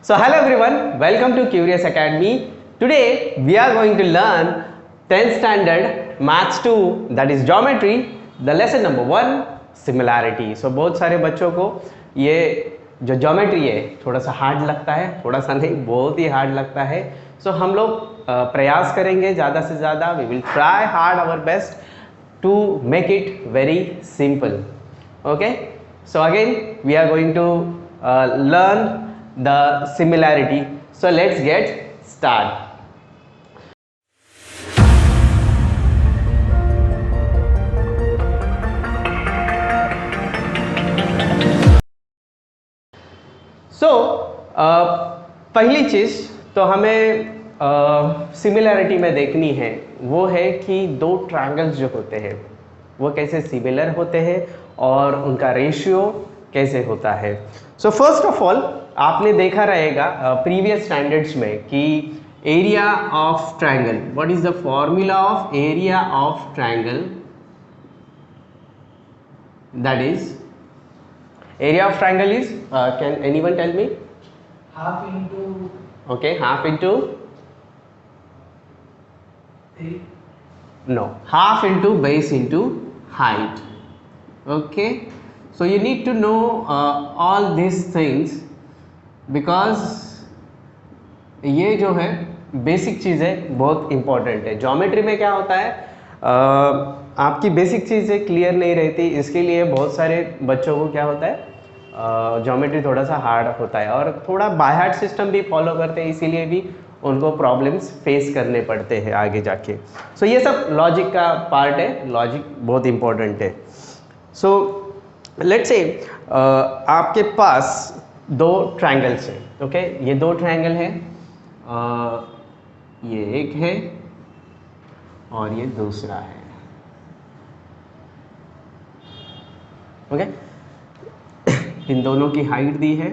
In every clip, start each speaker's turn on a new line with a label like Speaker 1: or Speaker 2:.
Speaker 1: So hello everyone, welcome to Curious Academy. Today we are going to learn 10th standard Maths 2, that is Geometry, the lesson number 1, Similarity. So बहुत सारे बच्चों को ये जो geometry है थोड़ा सा हार्ड लगता है, थोड़ा सा नहीं बहुत ही हार्ड लगता है. So हम लोग प्रयास करेंगे ज़्यादा से ज़्यादा. We will try hard our best to make it very simple. Okay, so again we are going to learn the similarity. So let's get started. So पहली चीज़ तो हमें सिमिलैरिटी में देखनी है वो है कि दो ट्रायंगल्स जो होते हैं वो कैसे सिमिलर होते हैं और उनका रेशियो कैसे होता है. सो फर्स्ट ऑफ ऑल आपने देखा रहेगा प्रीवियस स्टैंडर्ड्स में कि area of triangle, what is the formula of area of triangle, that is area of triangle is can anyone tell me?
Speaker 2: Half into.
Speaker 1: Okay, half into
Speaker 2: 3.
Speaker 1: no, half into base into height. Okay, so you need to know all these things because ये जो है basic चीज़ें बहुत important है. Geometry में क्या होता है आपकी बेसिक चीज़ें क्लियर नहीं रहती, इसके लिए बहुत सारे बच्चों को क्या होता है ज्योमेट्री थोड़ा सा हार्ड होता है और थोड़ा बाय हार्ट सिस्टम भी फॉलो करते हैं, इसीलिए भी उनको प्रॉब्लम्स फेस करने पड़ते हैं आगे जाके. सो ये सब लॉजिक का पार्ट है, लॉजिक बहुत इम्पोर्टेंट है. सो लेट्स से आपके पास दो ट्रायंगल्स हैं. ओके, ये दो ट्रायंगल हैं, ये एक है और ये दूसरा है. ओके, इन दोनों की हाइट दी है.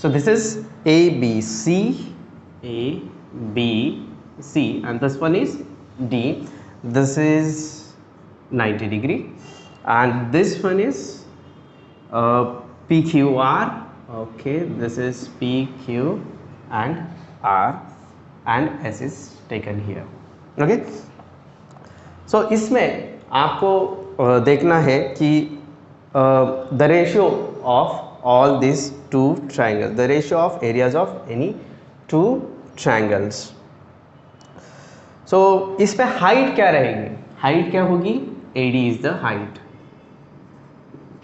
Speaker 1: So this is A B C and this one is D. This is 90 degree and this one is P Q R. Okay, this is P Q and R and S is taken here. Okay, so इसमें आपको देखना है कि the ratio of all this two triangles, the ratio of areas of any two triangles. So इस पे height क्या रहेगी? Height क्या होगी? AD is the height.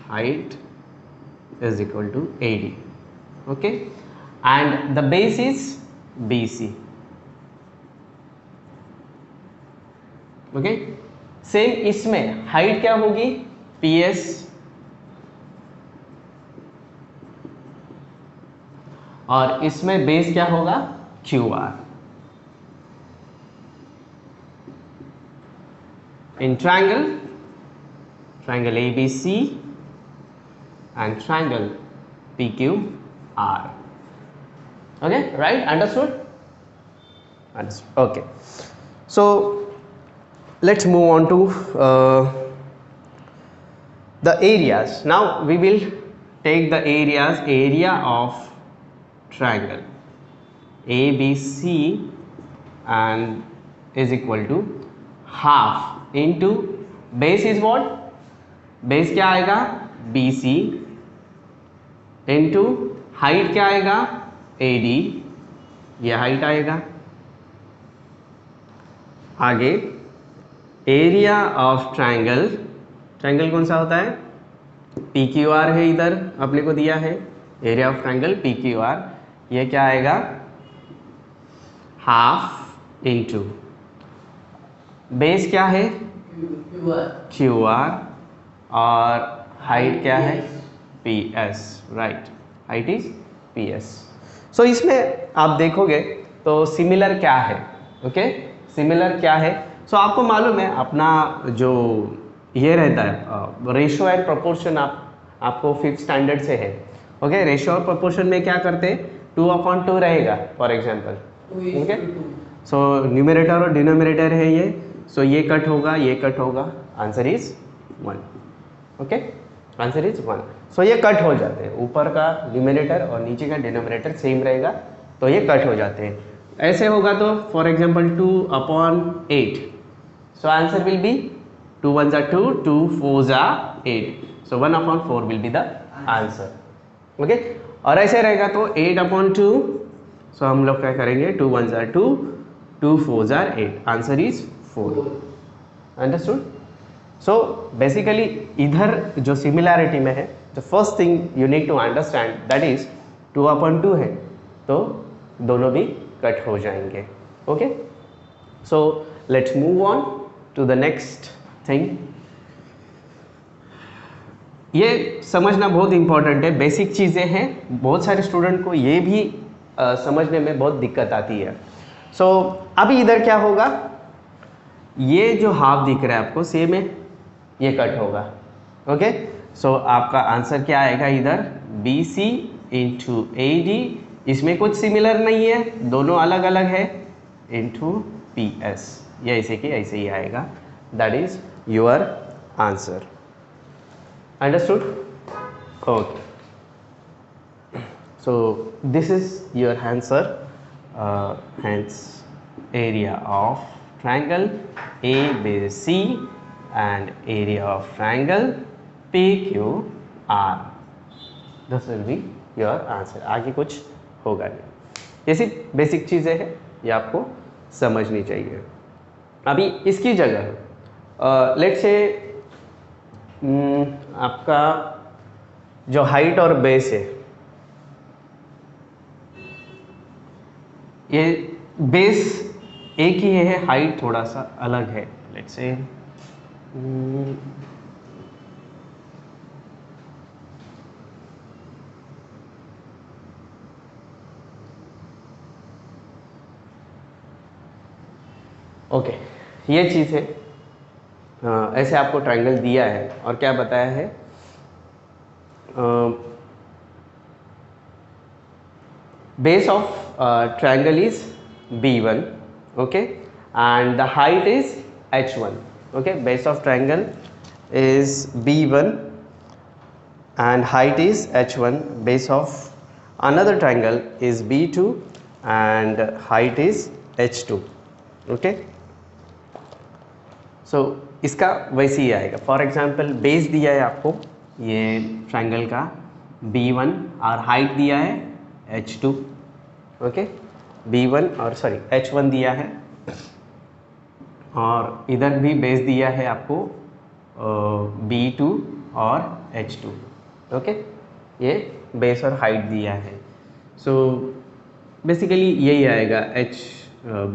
Speaker 1: Height is equal to AD. Okay, and the base is BC. Okay, same इसमें height क्या होगी? PS और इसमें बेस क्या होगा? QR. In triangle ABC and triangle PQR. Okay, right? Understood? Understood. Okay, so let's move on to the areas. Now we will take the areas. Area of triangle ABC and is equal to half into base is what? Base क्या आएगा? BC into height क्या आएगा? AD. ये height आएगा. आगे area of triangle, triangle कौन सा होता है? PQR है, इधर अपने को दिया है एरिया ऑफ ट्रायंगल PQR. ये क्या आएगा? हाफ इंटू बेस क्या है? QR और हाइट क्या है? PS. Right, height is PS. सो इसमें आप देखोगे तो सिमिलर क्या है? ओके, सिमिलर क्या है? सो आपको मालूम है अपना जो ये रहता है रेशियो एंड प्रोपोर्शन, आपको 5th स्टैंडर्ड से है. ओके, रेशियो और प्रोपोर्शन में क्या करते हैं? 2/2 रहेगा for example. Okay, so numerator और डिनोमिनेटर है ये. सो ये कट होगा, ये कट होगा, answer is 1. Okay, answer is 1। सो ये कट हो जाते हैं, ऊपर का न्यूमरेटर और नीचे का डिनोमिनेटर सेम रहेगा तो ये कट हो जाते हैं। ऐसे होगा तो for example 2/8, so answer will be 2 1 2, 2 4 8, so 1/4 will be the answer. Okay, और ऐसे रहेगा तो 8/2, सो हम लोग क्या करेंगे 2 1 2, 2 4 8, answer is 4। Understood? So basically इधर जो सिमिलैरिटी में है, the first thing you need to understand that is 2/2 है तो दोनों भी कट हो जाएंगे। Okay, so let's move on to the next thing. ये समझना बहुत इंपॉर्टेंट है, बेसिक चीज़ें हैं, बहुत सारे स्टूडेंट को ये भी समझने में बहुत दिक्कत आती है। सो अभी इधर क्या होगा, ये जो हाफ दिख रहा है आपको सेम है, ये कट होगा। ओके, सो आपका आंसर क्या आएगा इधर BC इंटू AD, इसमें कुछ सिमिलर नहीं है, दोनों अलग अलग है, इंटू PS, ये ऐसे कि ऐसे ही आएगा, that is your answer. Understood? Okay, so this is your answer, hence area of triangle ABC and area of triangle PQR, this will be your answer। आगे कुछ होगा नहीं, ये सिर्फ बेसिक चीज़ें हैं, ये आपको समझनी चाहिए। अभी इसकी जगह लेट्स से आपका जो हाइट और बेस है, ये बेस एक ही है, हाइट थोड़ा सा अलग है। लेट्स से ओके, ये चीज़ है, ऐसे आपको ट्रायंगल दिया है और क्या बताया है, base of triangle is B1, okay, and the height is H1, okay, base of triangle is B1 and height is H1, base of another triangle is B2 and height is H2, okay। सो इसका वैसे ही आएगा, for example base दिया है आपको ये triangle का B1 और height दिया है H2, ओके, B1 और सॉरी H1 दिया है, और इधर भी बेस दिया है आपको B2 और H2, ओके, ये बेस और हाइट दिया है। सो बेसिकली यही आएगा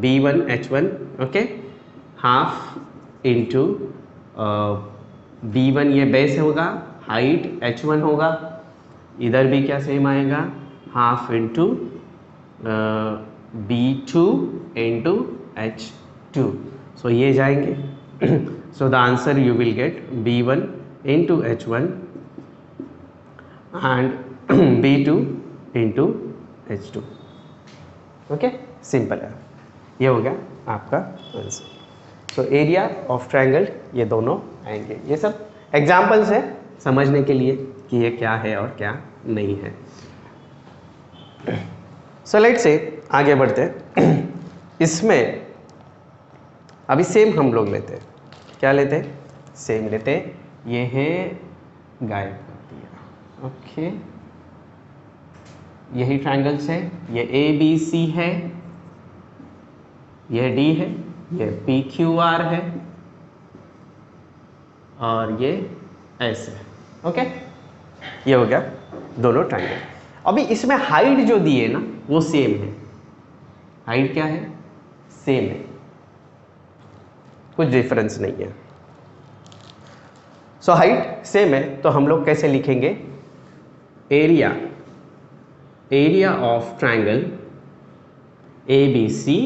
Speaker 1: B1 H1, okay, half into B1 ये बेस होगा, हाइट H1 होगा, इधर भी क्या सेम आएगा, half into B2 into H2, सो ये जाएंगे। So the answer you will gate B1 into H1 and B2 into H2, okay, simple है, ये हो गया आपका आंसर। तो एरिया ऑफ ट्रायंगल ये दोनों आएंगे, ये सब एग्जाम्पल्स है समझने के लिए कि ये क्या है और क्या नहीं है। सो लेट्स से आगे बढ़ते हैं। इसमें अभी सेम हम लोग लेते हैं, क्या लेते हैं, सेम लेते हैं, ये है गायब कर दिया, ओके, यही ट्रायंगल्स है, ये ABC है, ये D है, ये PQR है और ये S है, ओके, ये हो गया दोनों ट्रायंगल। अभी इसमें हाइट जो दी है ना वो सेम है, हाइट क्या है, सेम है, कुछ डिफरेंस नहीं है। सो हाइट सेम है तो हम लोग कैसे लिखेंगे, area of triangle ABC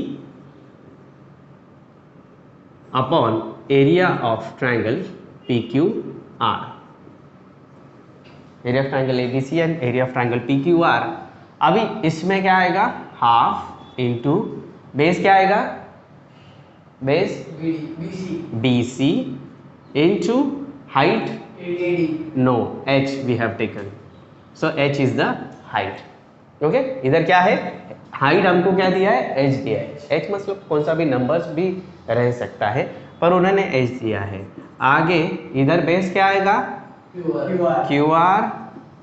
Speaker 1: upon area of triangle PQR, area of triangle ABC and area of triangle PQR। अभी इसमें क्या आएगा, हाफ इंटू बेस क्या आएगा, base BC into height
Speaker 2: AD.
Speaker 1: No, h we have taken, so h is the height. Okay इधर क्या है, height हमको क्या दिया है, h दिया है. h मतलब कौन सा भी नंबर्स भी रह सकता है, पर उन्होंने h दिया है. आगे इधर बेस क्या आएगा,
Speaker 2: QR.
Speaker 1: QR,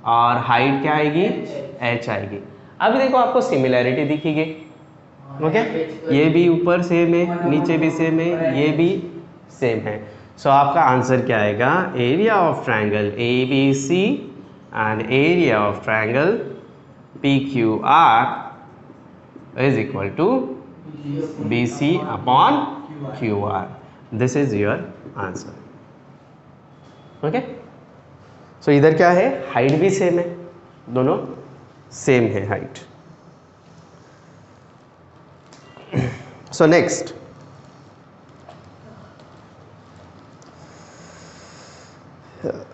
Speaker 1: और हाइट क्या आएगी, h आएगी. अभी देखो आपको सिमिलैरिटी दिखेगी. ओके ये भी ऊपर सेम है, नीचे भी सेम है, ये भी सेम है. सो आपका आंसर क्या आएगा, area of triangle ABC and area of triangle PQR is equal to BC upon QR. This is your answer. Okay so इधर क्या है, हाइट भी सेम है, दोनों सेम है हाइट. सो नेक्स्ट,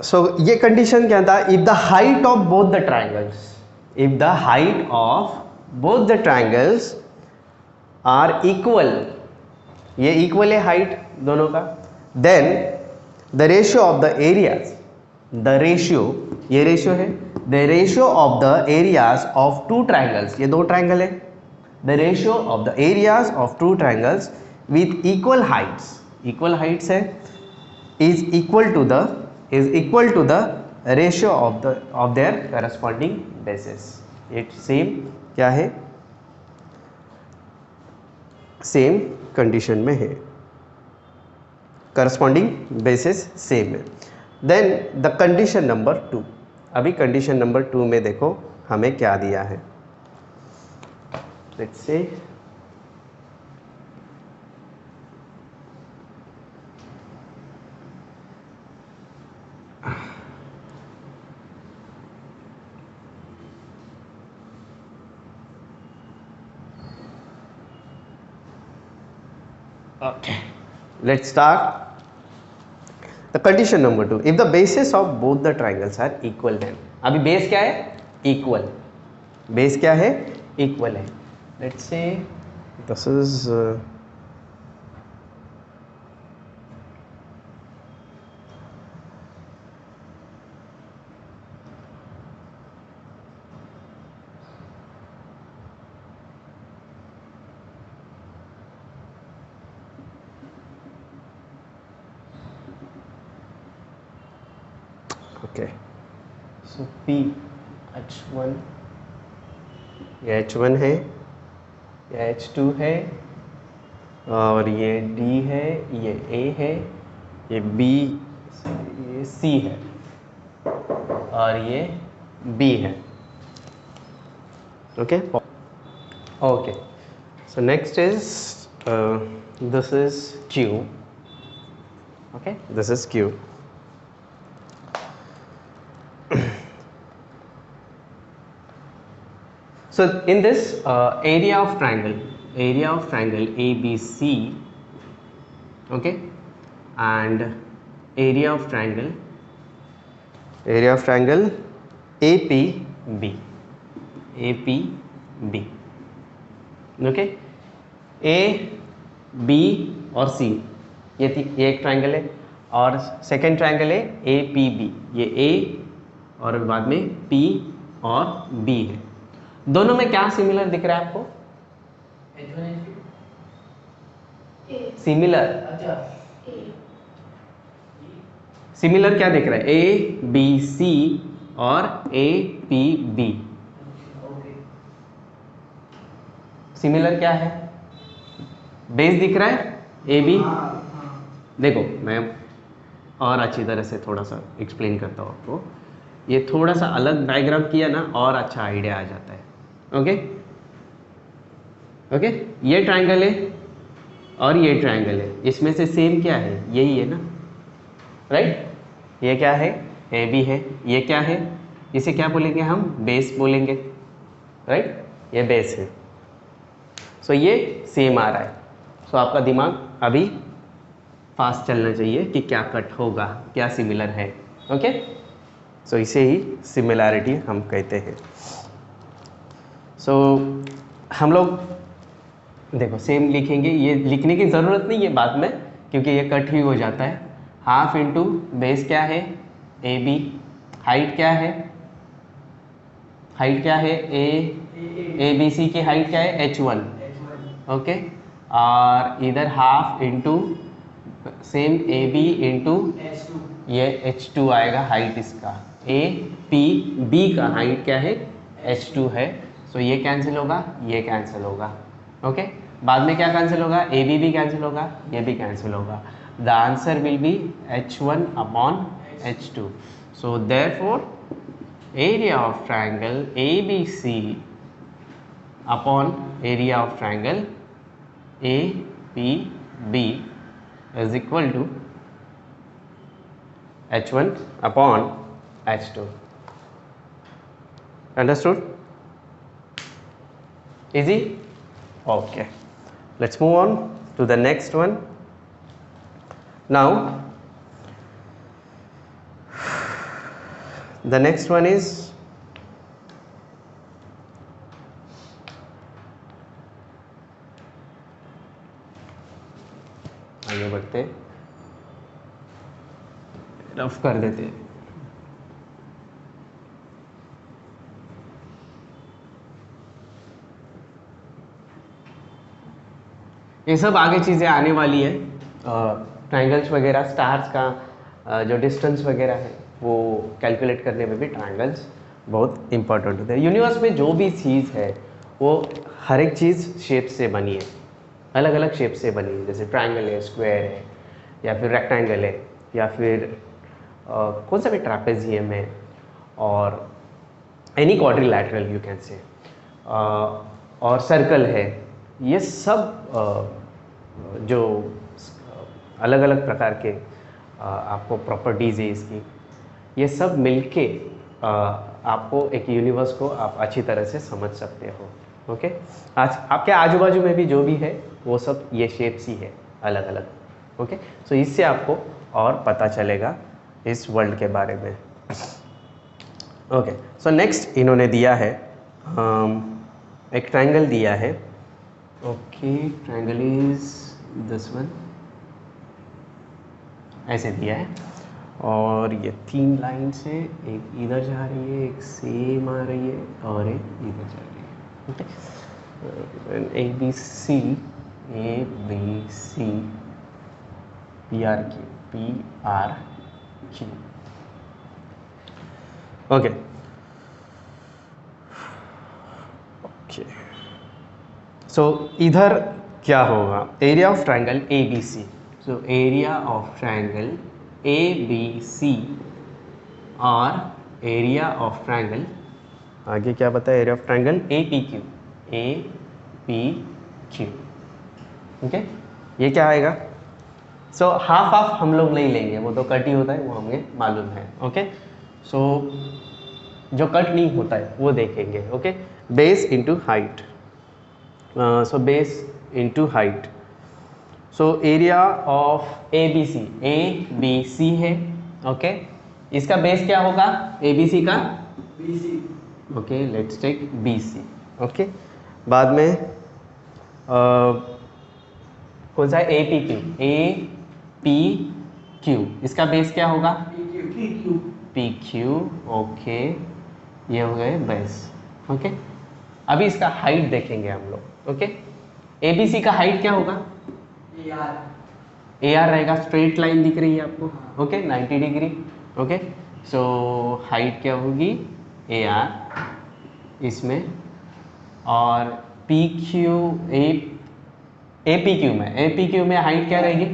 Speaker 1: सो ये कंडीशन क्या था, if the height of both the triangles, if the height of both the triangles are equal, ये इक्वल है हाइट दोनों का, then the ratio of the areas, the ratio, ये ratio है, the ratio of the areas of two triangles, ये दो triangle है, the ratio of the areas of two triangles with equal heights है, is equal to the ratio of their corresponding bases. it same क्या है, same condition में है, corresponding bases same है. then the condition number 2, अभी condition number 2 में देखो हमें क्या दिया है. Let's say okay, let's start. The condition number 2, if the bases of both the triangles are equal, then अभी बेस क्या है, इक्वल, बेस क्या है, इक्वल है. Let's say this is okay, so P H1, ये H1 है, ये H2 है, और ये D है, ये A है, ये B, ये C है, और ये B है. Okay okay so next is this is Q. Okay, this is Q. So in this area of triangle ABC, okay, and area of triangle APB, okay, A, B और C, ये एक triangle है, और second triangle है APB, ये A और बाद में P और B है. दोनों में क्या सिमिलर दिख रहा है आपको, सिमिलर, सिमिलर क्या दिख रहा है, ABC और APB. सिमिलर क्या है, बेस दिख रहा है AB. देखो मैं और अच्छी तरह से थोड़ा सा एक्सप्लेन करता हूँ आपको, ये थोड़ा सा अलग डायग्राम किया ना और अच्छा आइडिया आ जाता है. ओके ओके, ये ट्रायंगल है और ये ट्रायंगल है, इसमें से सेम क्या है, यही है ना, राइट. ये क्या है, AB है, ये क्या है, इसे क्या बोलेंगे हम, बेस बोलेंगे, राइट, ये बेस है. सो ये सेम आ रहा है. सो आपका दिमाग अभी फास्ट चलना चाहिए कि क्या कट होगा, क्या सिमिलर है. ओके सो इसे ही सिमिलैरिटी हम कहते हैं. सो हम लोग देखो सेम लिखेंगे, ये लिखने की ज़रूरत नहीं है बाद में क्योंकि ये कट ही हो जाता है. हाफ इंटू बेस क्या है, ए बी, हाइट क्या है, हाइट क्या है, ए बी सी की हाइट क्या है, H1, ओके। और इधर half into same A B into ये H2 आएगा हाइट इसका, ए पी बी का हाइट क्या है, H2 है। सो ये कैंसिल होगा, ये कैंसिल होगा, ओके। बाद में क्या कैंसिल होगा, ए बी भी कैंसिल होगा, ये भी कैंसिल होगा। The answer will be H1 upon H2। So therefore area of triangle ABC upon area of triangle APB is equal to H1 upon H2. Understood? Easy? Okay. Let's move on to the next one. Now, the next one is आगे बढ़ते, rough कर देते। ये सब आगे चीज़ें आने वाली है, ट्रायंगल्स वगैरह, स्टार्स का जो डिस्टेंस वगैरह है वो कैलकुलेट करने में भी ट्रायंगल्स बहुत इंपॉर्टेंट होते हैं। यूनिवर्स में जो भी चीज़ है वो हर एक चीज़ शेप से बनी है, अलग अलग शेप से बनी है। जैसे ट्रायंगल है, स्क्वायर है, या फिर रेक्टेंगल है, या फिर कौन सा भी ट्रापेजियम है, और any quadrilateral you can say, और सर्कल है। ये सब जो अलग अलग प्रकार के आपको प्रॉपर्टीज़ है इसकी, ये सब मिलके आपको एक यूनिवर्स को आप अच्छी तरह से समझ सकते हो, ओके। आज आपके आजू बाजू में भी जो भी है वो सब ये शेप्स ही है अलग अलग, ओके। सो इससे आपको और पता चलेगा इस वर्ल्ड के बारे में, ओके। सो नेक्स्ट इन्होंने दिया है एक ट्रायंगल दिया है, okay. Triangle is this one, ऐसे दिया है, और ये 3 लाइन से एक इधर जा रही है, एक सेम आ रही है, और एक इधर जा रही है, okay. A B C P R Q, okay okay. So इधर क्या होगा, area of triangle A B C. So area of triangle A B C और एरिया ऑफ ट्रायंगल, आगे क्या बताया, area of triangle A P Q, okay. ये क्या आएगा, सो हाफ हाफ हम लोग नहीं लेंगे, वो तो कट ही होता है, वो हमें मालूम है, ओके। सो जो कट नहीं होता है वो देखेंगे, okay. Base into height, so base into height. So area of A B C है, ओके। इसका बेस क्या होगा, ए बी सी का, okay. Let's take B C, okay. बाद में कौन सा है, ए पी क्यू, इसका बेस क्या होगा, पी क्यू, ओके। ये हो गए बेस, ओके। अभी इसका हाइट देखेंगे हम लोग, ओके। ए बी सी का हाइट क्या होगा, ए आर रहेगा, स्ट्रेट लाइन दिख रही है आपको, okay, 90 degree, okay. So height क्या होगी, ए आर इसमें, और P Q A P Q में हाइट क्या रहेगी,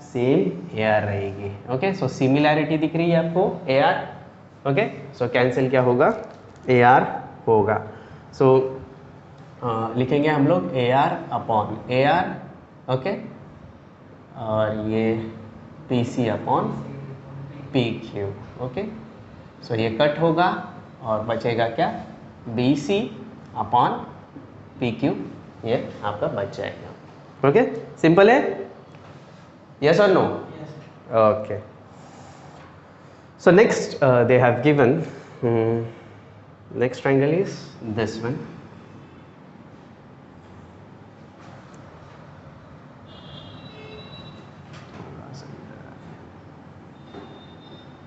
Speaker 1: सेम ए आर रहेगी, ओके। सो सिमिलैरिटी दिख रही है आपको, A R, okay. So cancel क्या होगा, ए आर होगा। सो लिखेंगे हम लोग A R upon A R, okay. और ये P C upon P Q, okay. So ये कट होगा और बचेगा क्या, B C upon P Q, ये आपका बच जाएगा, ओके। सिंपल है, यस और no, okay. So next they have given next triangle is this one,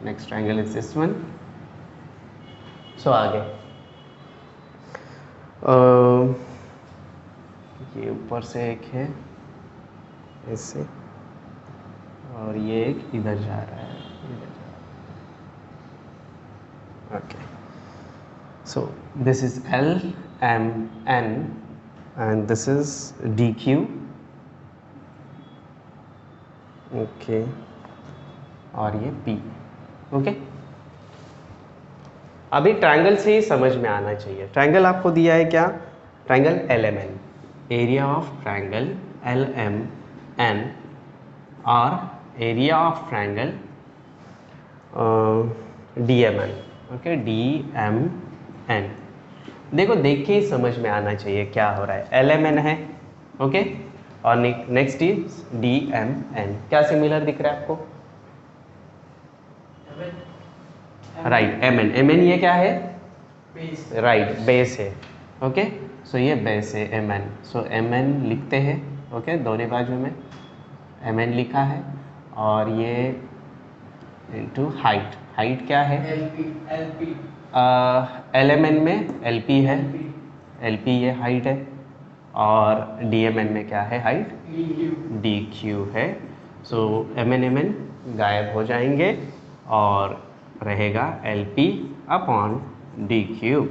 Speaker 1: next next triangle is this one. So आगे ये ऊपर से एक है ऐसे, और ये एक इधर जा रहा है, इधर जा रहा है. Okay, so this is L M N and this is DQ. Okay, और ये P. ओके, अभी ट्रायंगल से ही समझ में आना चाहिए. ट्रायंगल आपको दिया है क्या? Triangle LMN, area of triangle LMN और area of triangle DMN. Okay, DMN. देखो, देख के ही समझ में आना चाहिए क्या हो रहा है. LMN है, ओके, और नेक्स्ट इज DMN. क्या सिमिलर दिख रहा है आपको? राइट, MN ये क्या है?
Speaker 2: बेस.
Speaker 1: राइट, बेस है. ओके, सो ये बेस है MN. सो MN लिखते हैं. ओके, दोनों बाजू में MN लिखा है, और ये इनटू हाइट. हाइट क्या है?
Speaker 2: LP.
Speaker 1: LMN में LP है. LP ये हाइट है, और DMN में क्या है हाइट? DQ है. सो MN गायब हो जाएंगे और रहेगा LP upon DQ.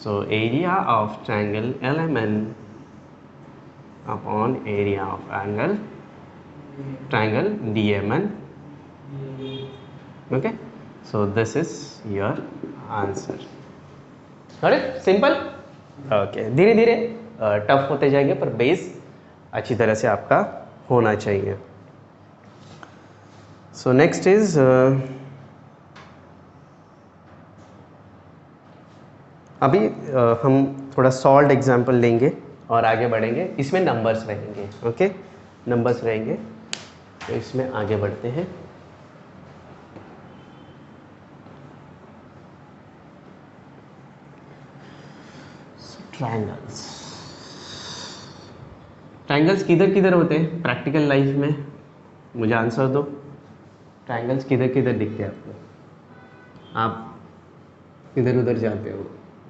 Speaker 1: So area of triangle LMN upon area of triangle DMN. Okay, so this is your answer. अरे सिंपल. ओके, धीरे धीरे टफ होते जाएंगे, पर बेस अच्छी तरह से आपका होना चाहिए. सो नेक्स्ट इज अभी हम थोड़ा सॉल्व एग्जाम्पल लेंगे और आगे बढ़ेंगे. इसमें नंबर्स रहेंगे. ओके, नंबर्स रहेंगे, तो इसमें आगे बढ़ते हैं. ट्रायंगल्स. ट्रायंगल्स किधर किधर होते हैं प्रैक्टिकल लाइफ में? मुझे आंसर दो. ट्रायंगल्स किधर किधर दिखते हैं आपको? आप इधर उधर जाते हो,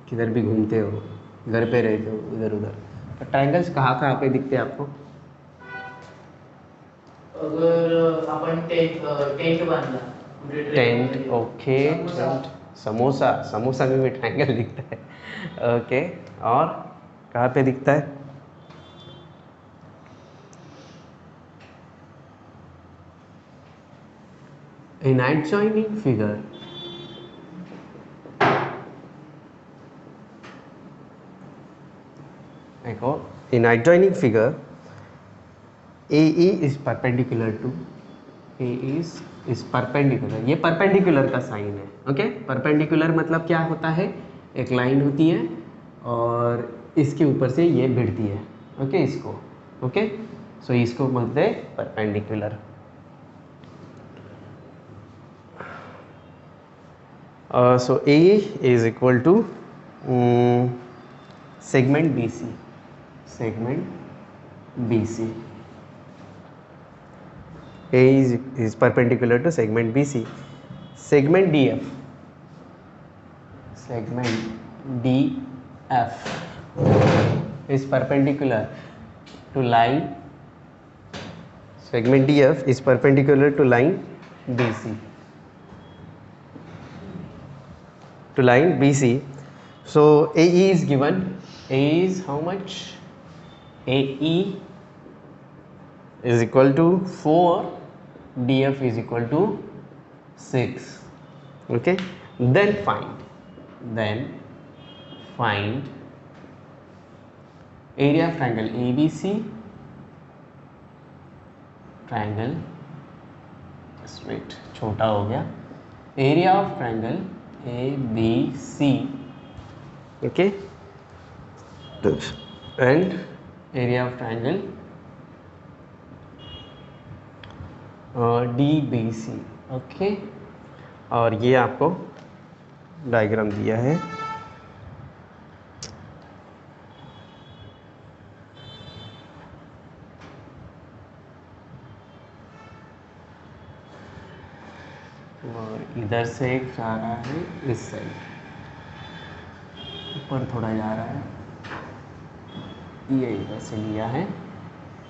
Speaker 1: किधर भी घूमते हो, घर पे रहते हो, इधर उधर, तो ट्रायंगल्स कहाँ कहाँ पे दिखते हैं आपको?
Speaker 2: अगर आपण टेंट बांधला.
Speaker 1: टेंट. Okay, tent. समोसा में भी ट्रायंगल दिखता है. ओके, और कहाँ पे दिखता है? इन adjoining figure, देखो, in adjoining figure AE is perpendicular to is perpendicular. ये perpendicular का साइन है. ओके, perpendicular मतलब क्या होता है? एक लाइन होती है और इसके ऊपर से ये भिड़ती है. ओके, इसको. ओके, सो इसको बोलते हैं perpendicular. So AE is equal to segment BC. Segment BC. AE is perpendicular to segment BC. Segment DF. Segment DF is perpendicular to line. Segment DF is perpendicular to line BC. To line BC. So AE is given. AE is how much? AE is equal to 4. DF is equal to 6. Okay. Then find area of triangle ABC. Triangle straight छोटा हो गया. Area of triangle ABC. Okay, and area of triangle DBC. Okay, और ये आपको diagram दिया है. और इधर से एक जा रहा है इस साइड, ऊपर थोड़ा जा रहा है, ये इधर से लिया है,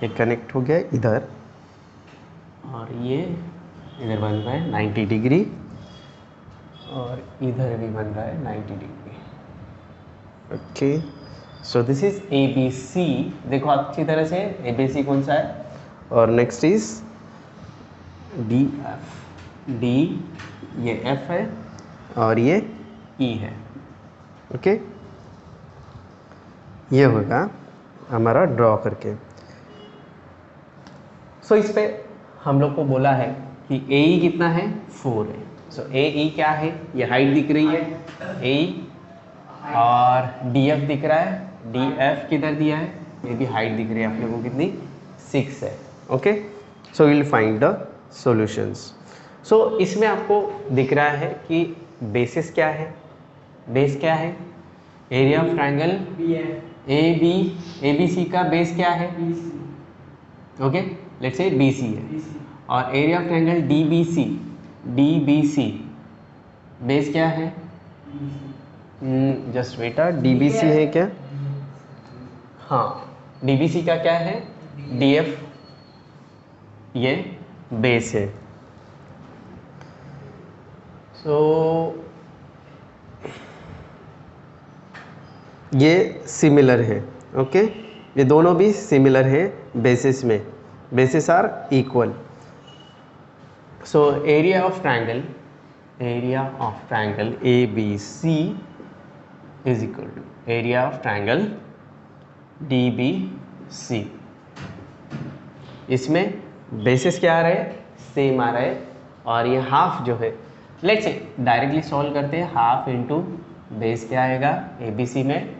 Speaker 1: ये कनेक्ट हो गया इधर, और ये इधर बन रहा है 90 डिग्री, और इधर भी बन रहा है 90 degree. Okay, so this is ABC। देखो अच्छी तरह से ABC कौन सा है, और नेक्स्ट इज DF। D ये F है और ये E है। ओके, ये होगा हमारा ड्रॉ करके। सो इस पे हम लोग को बोला है कि AE कितना है, 4 है। सो AE क्या है, ये हाइट दिख रही है AE, और DF दिख रहा है, DF किधर दिया है, ये भी हाइट दिख रही है आप लोगों को कितनी, 6 है। Okay, so will find the solutions. So इसमें आपको दिख रहा है कि बेसिस क्या है, बेस क्या है, एरिया ऑफ ट्रायंगल ABC का बेस क्या है, ओके लेट्स से BC है, और area of triangle DBC base क्या है, जस्ट वेटा, DBC है क्या, हाँ DBC का क्या है, DF ये बेस है। सो ये सिमिलर है। ओके, ये दोनों भी सिमिलर है बेसिस में, basis are equal. So area of triangle ABC is equal to area of triangle DBC। इसमें बेसिस क्या आ रहा है, सेम आ रहा है, और ये हाफ जो है, लेट्स से डायरेक्टली सॉल्व करते हैं, हाफ इंटू बेस क्या आएगा ABC में,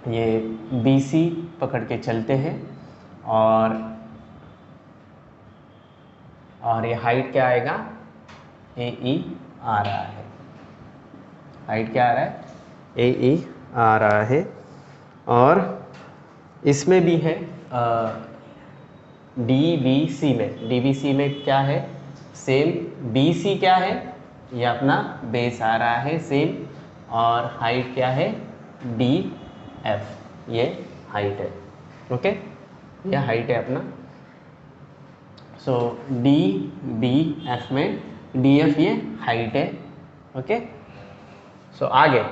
Speaker 1: ये BC पकड़ के चलते हैं, और ये हाइट क्या आएगा, AE आ रहा है, हाइट क्या आ रहा है, AE आ रहा है, और इसमें भी है DBC में क्या है, सेम, BC क्या है, ये अपना बेस आ रहा है सेम, और हाइट क्या है, DF ये हाइट है। ओके, ये हाइट है अपना। सो DBF में DF ये हाइट है। ओके, सो आगे,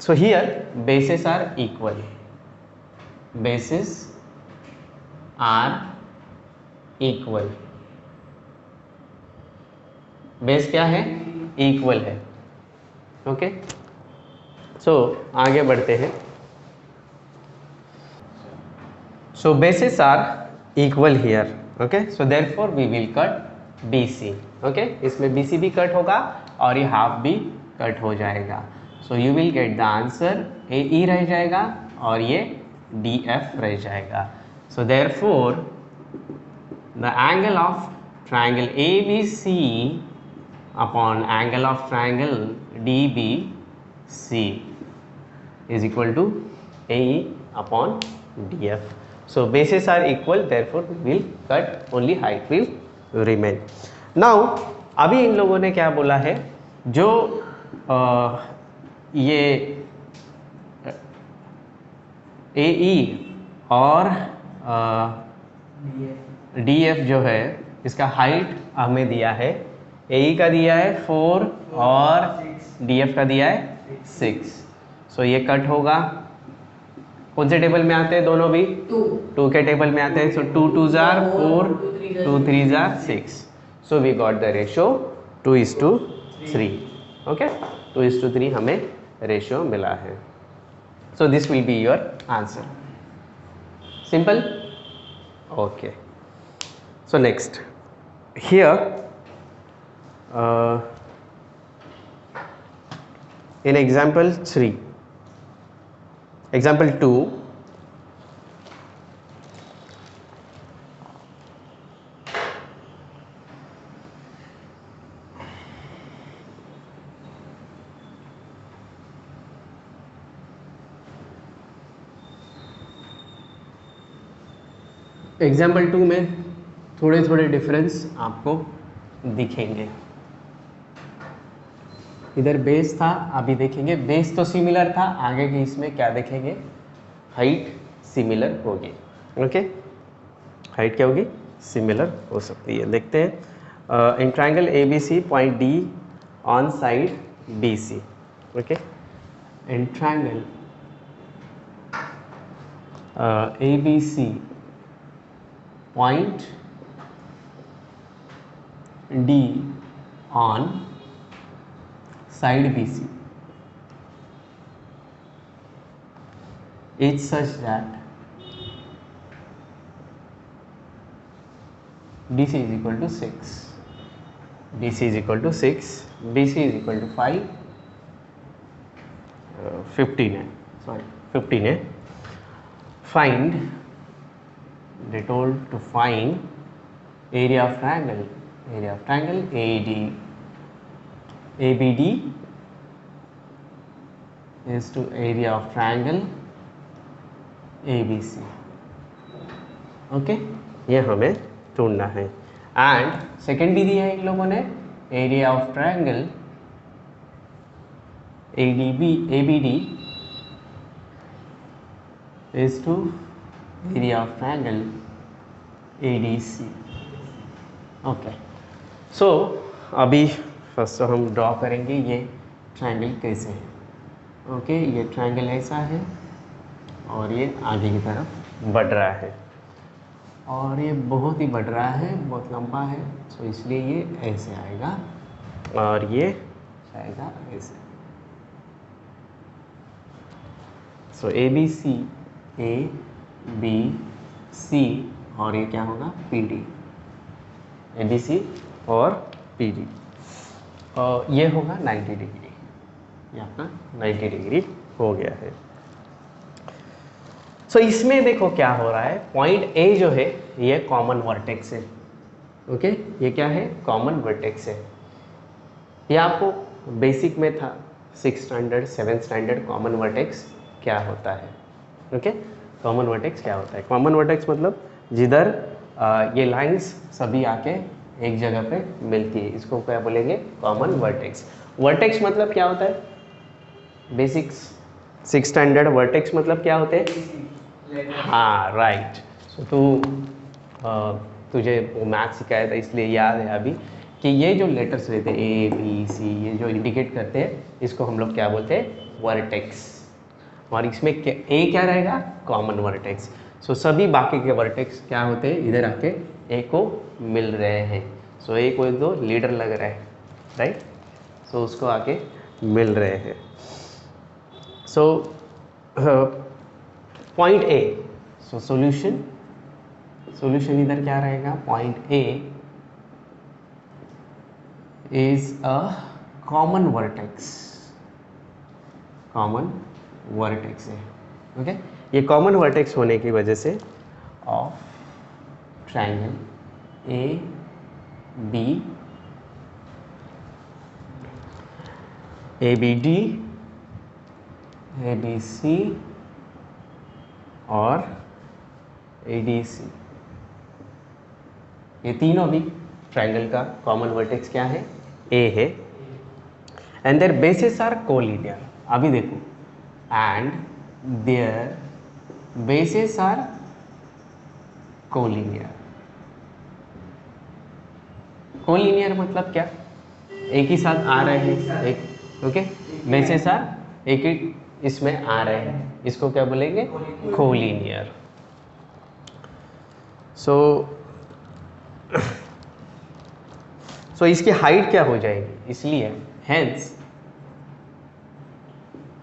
Speaker 1: so here bases are equal, bases are equal, base क्या है, इक्वल है। ओके, सो आगे बढ़ते हैं। So bases are equal here. Okay, so therefore we will cut BC। Okay, इसमें BC भी कट होगा और ये हाफ भी कट हो जाएगा। So you will get the answer, AE रह जाएगा और ये DF रह जाएगा। So therefore the angle of triangle ABC upon angle of triangle DBC is equal to AE upon DF. So bases are equal, therefore we will cut, only height will remain. Now अभी इन लोगों ने क्या बोला है, जो ये AE और DF जो है, इसका हाइट हमें दिया है, AE का दिया है 4 और DF का दिया है 6। सो ये कट होगा, कौन से टेबल में आते हैं दोनों भी, 2 के टेबल में आते हैं। सो 2 2 जार 4, 2 3 जार 6। So we got the ratio 2:3। Okay, 2:3 हमें रेशो मिला है। So this will be your answer, simple. Okay, so next here in example 2, example 2 में थोड़े थोड़े डिफरेंस आपको दिखेंगे। इधर बेस था, अभी देखेंगे बेस तो सिमिलर था, आगे के इसमें क्या देखेंगे, हाइट सिमिलर होगी। ओके, हाइट क्या होगी, सिमिलर हो सकती है। देखते हैं in triangle A B C point D on side B C. Okay, in triangle A B C point D on side BC is such that DC is equal to 6, DC is equal to 6, BC is equal to 5, 15 है, sorry 15 है। Find, they told to find area of triangle AD, ABD is to area of triangle ABC। Okay, ये हमें ढूंढना है। And second भी दिया है इन लोगों ने, area of triangle ABD is to area of triangle ADC। Okay, so अभी फर्स्ट हम ड्रॉ करेंगे ये ट्रायंगल कैसे है। ओके, ये ट्रायंगल ऐसा है और ये आगे की तरफ बढ़ रहा है और ये बहुत ही बढ़ रहा है, बहुत लंबा है, सो इसलिए ये ऐसे आएगा और ये आएगा ऐसे। सो ए बी सी और ये क्या होगा, PD, ABC और PD, और ये होगा 90 डिग्री, ये आपका 90 डिग्री हो गया है। सो इसमें देखो क्या हो रहा है, पॉइंट A जो है ये कॉमन वर्टेक्स है। ओके, ये क्या है, कॉमन वर्टेक्स है। ये आपको बेसिक में था 6th standard 7th standard, common vertex क्या होता है। ओके, कॉमन वर्टेक्स क्या होता है, कॉमन वर्टेक्स मतलब जिधर ये लाइंस सभी आके एक जगह पे मिलती है, इसको क्या बोलेंगे, कॉमन वर्टेक्स। वर्टेक्स मतलब क्या होता है, बेसिक 6th स्टैंडर्ड, वर्टेक्स मतलब क्या होते हैं, हाँ राइट। सो तुझे वो मैथ सिखाया था इसलिए याद है अभी कि ये जो लेटर्स रहते हैं A B C, ये जो इंडिकेट करते हैं इसको हम लोग क्या बोलते हैं, वर्टेक्स। और इसमें A क्या रहेगा, कॉमन वर्टेक्स। सो सभी बाकी के वर्टेक्स क्या होते हैं, इधर आके A को मिल रहे हैं। सो A को एक दो लीडर लग रहा है, राइट, सो उसको आके मिल रहे हैं। So point A, so solution इधर क्या रहेगा, point A is a common vertex है। ओके, ये कॉमन वर्टेक्स होने की वजह से ऑफ ट्रायंगल ABD, ABC और ADC, ये तीनों भी ट्रायंगल का कॉमन वर्टेक्स क्या है, A है। And their bases are collinear. अभी देखो, and their bases are collinear. Collinear मतलब क्या, एक ही साथ आ रहे हैं, एक ओके, बेसेस आर एक ही इसमें आ रहे हैं, इसको क्या बोलेंगे, कोलिनियर। सो इसकी हाइट क्या हो जाएगी, इसलिए हेंस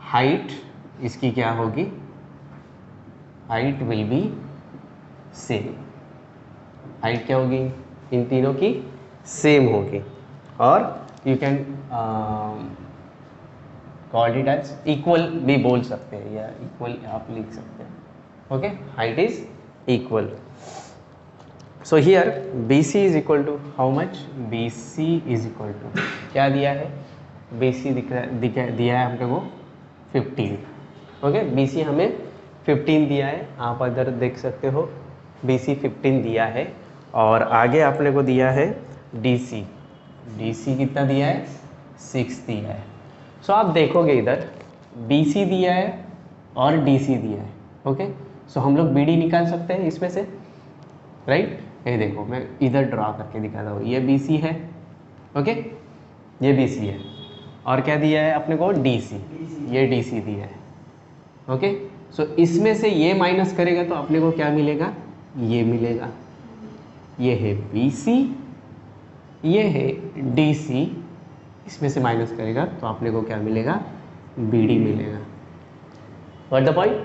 Speaker 1: हाइट इसकी क्या होगी, height will be same. Height क्या होगी, इन तीनों की सेम होगी, और you can call it as equal भी बोल सकते हैं, या इक्वल आप लिख सकते हैं। Okay, height is equal. So here BC is equal to how much, BC is equal to क्या दिया है, BC दिया है हमको 15। ओके, BC हमें 15 दिया है, आप इधर देख सकते हो BC 15 दिया है, और आगे आपने को दिया है DC DC कितना दिया है 6 दिया है। सो आप देखोगे इधर BC दिया है और DC दिया है। ओके, सो हम लोग BD निकाल सकते हैं इसमें से, राइट। ये देखो मैं इधर ड्रॉ करके दिखाता हूँ, ये BC है, ओके, ये BC है, और क्या दिया है अपने को DC, ये DC दिया है। ओके, सो इसमें से ये माइनस करेगा तो अपने को क्या मिलेगा, ये मिलेगा, ये है BC, ये है DC, इसमें से माइनस करेगा तो अपने को क्या मिलेगा, BD मिलेगा। Got the point?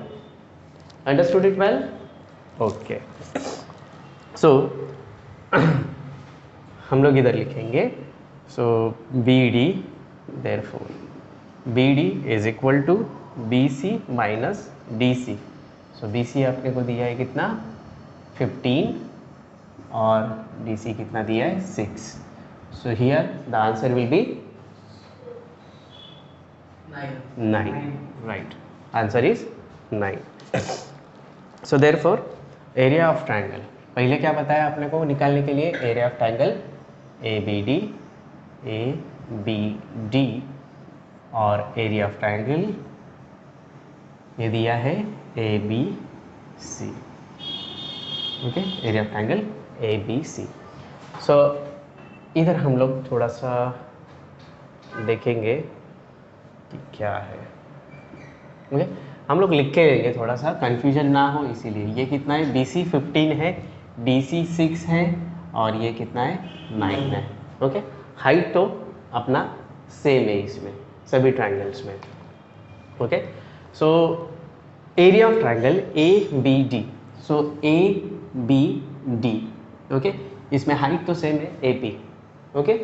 Speaker 1: Understood it well? Okay. So हम लोग इधर लिखेंगे, so BD, therefore BD is equal to BC minus DC. So BC आपने को दिया है कितना 15 और DC कितना दिया है 6. So here the answer will be 9. Right. Answer is 9. So therefore area of triangle, पहले क्या बताया आपने को निकालने के लिए, एरिया ऑफ ट्रायंगल ABD और एरिया ऑफ ट्रायंगल ये दिया है ABC. Okay, area of triangle ABC. सो इधर हम लोग थोड़ा सा देखेंगे कि क्या है। ओके, हम लोग लिख के लेंगे, थोड़ा सा कंफ्यूजन ना हो इसीलिए। ये कितना है, BC 15 है, DC 6 है, और ये कितना है 9 है। ओके, हाइट तो अपना सेम है इसमें सभी ट्रायंगल्स में। Okay, so area of triangle ABD, so ABD, okay, इसमें हाइट तो सेम है AP। ओके,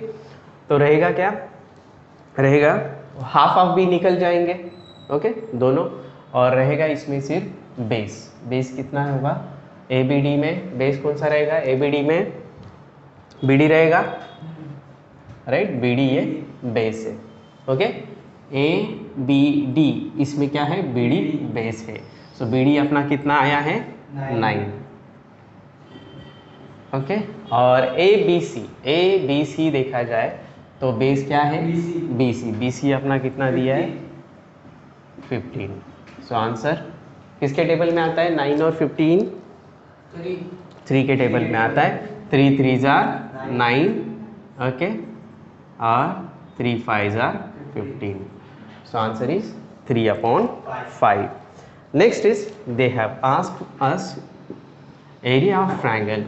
Speaker 1: तो रहेगा क्या, रहेगा हाफ ऑफ भी निकल जाएंगे, ओके, दोनों, और रहेगा इसमें सिर्फ बेस। बेस कितना होगा ABD में, बेस कौन सा रहेगा ABD में, BD रहेगा, राइट, BD ये बेस है। ओके, ABD इसमें क्या है, BD बेस है। सो BD अपना कितना आया है 9। ओके, और ABC देखा जाए तो बेस क्या है BC अपना कितना दिया है 15। सो आंसर किसके टेबल में आता है, 9 और 15 3 के टेबल में आता है। 3 3s are 9, ओके, और 3 5s are 15. So answer is 3/5. Next is they have asked us area of triangle.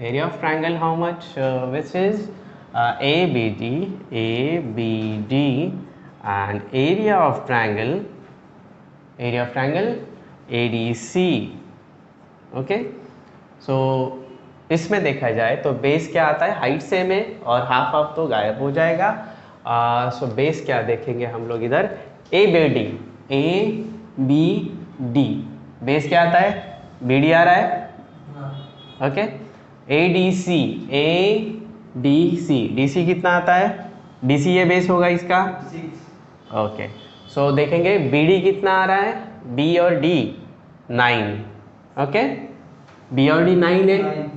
Speaker 1: Area of triangle how much, which is ABD and area of triangle ADC. Okay, so इसमें देखा जाए तो base क्या आता है, height same है और half of तो गायब हो जाएगा। सो बेस क्या देखेंगे हम लोग इधर, ABD बेस क्या आता है, BD आ रहा है। ओके, ADC DC कितना आता है, DC ये बेस होगा इसका 6। ओके, सो देखेंगे BD कितना आ रहा है, B और D 9। ओके, B और D 9 है।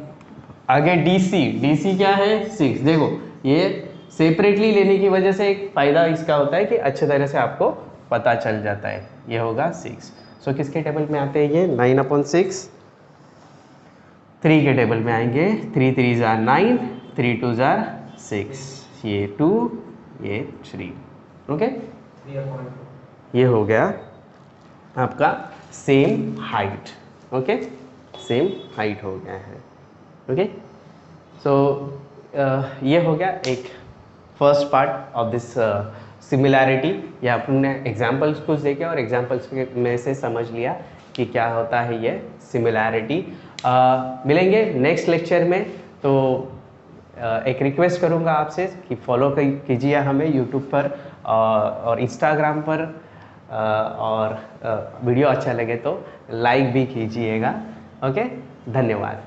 Speaker 1: आगे DC क्या है 6। देखो ये सेपरेटली लेने की वजह से एक फ़ायदा इसका होता है कि अच्छे तरह से आपको पता चल जाता है। ये होगा 6। सो किसके टेबल में आते हैं ये, 9/6। 3 के टेबल में आएंगे, 3 3s are 9, 3 2s are 6, ये 2 ये 3। ओके, ये हो गया आपका same height. Okay, same height हो गया है। ओके, सो ये हो गया एक first part of this similarity. या अपने एग्जांपल्स कुछ देखे और एग्जांपल्स में से समझ लिया कि क्या होता है ये सिमिलैरिटी। मिलेंगे नेक्स्ट लेक्चर में, तो एक रिक्वेस्ट करूँगा आपसे कि फॉलो कीजिए हमें यूट्यूब पर और इंस्टाग्राम पर, और वीडियो अच्छा लगे तो लाइक भी कीजिएगा। ओके, धन्यवाद।